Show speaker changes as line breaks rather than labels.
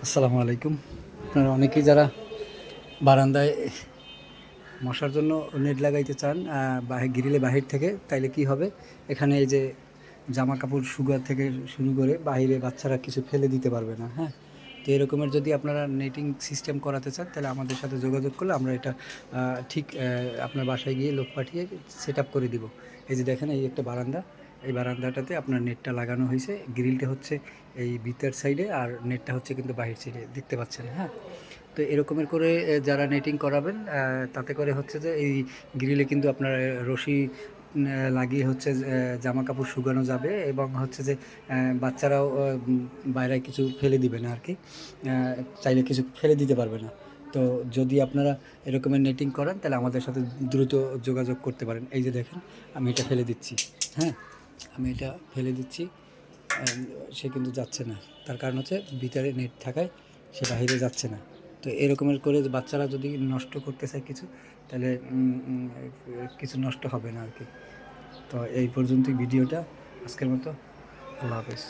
আসসালামু আলাইকুম। আপনারা অনেকেই যারা বারান্দায় মশার জন্য নেট লাগাইতে চান গ্রিলে বাহির থেকে, তাইলে কি হবে, এখানে এই যে জামা কাপড় শুকার থেকে শুরু করে বাইরে বাচ্চারা কিছু ফেলে দিতে পারবে না। হ্যাঁ, তো এরকমের যদি আপনারা নেটিং সিস্টেম করাতে চান তাহলে আমাদের সাথে যোগাযোগ করলে আমরা এটা ঠিক আপনার বাসায় গিয়ে লোক পাঠিয়ে সেট আপ করে দিব। এই যে দেখেন, এই একটা বারান্দা, এই বারান্দাটাতে আপনার নেটটা লাগানো হয়েছে। গ্রিলটা হচ্ছে এই ভিতর সাইডে আর নেটটা হচ্ছে কিন্তু বাহির সাইডে, দেখতে পাচ্ছেন। হ্যাঁ, তো এরকমের করে যারা নেটিং করাবেন তাতে করে হচ্ছে যে এই গ্রিলে কিন্তু আপনার রশি লাগিয়ে হচ্ছে জামা কাপড় শুকানো যাবে, এবং হচ্ছে যে বাচ্চারাও বাইরে কিছু ফেলে দিবে না আর কি, চাইলে কিছু ফেলে দিতে পারবে না। তো যদি আপনারা এরকমের নেটিং করেন তাহলে আমাদের সাথে দ্রুত যোগাযোগ করতে পারেন। এই যে দেখেন, আমি এটা ফেলে দিচ্ছি। হ্যাঁ, আমি এটা ফেলে দিচ্ছি। সে কিন্তু যাচ্ছে না, তার কারণ হচ্ছে ভিতরে নেট থাকায় সে বাইরে যাচ্ছে না। তো এরকমের করে যে বাচ্চারা যদি নষ্ট করতে চায় কিছু, তাহলে কিছু নষ্ট হবে না আর কি। তো এই পর্যন্তই ভিডিওটা আজকের মতো। আল্লাহ হাফেজ।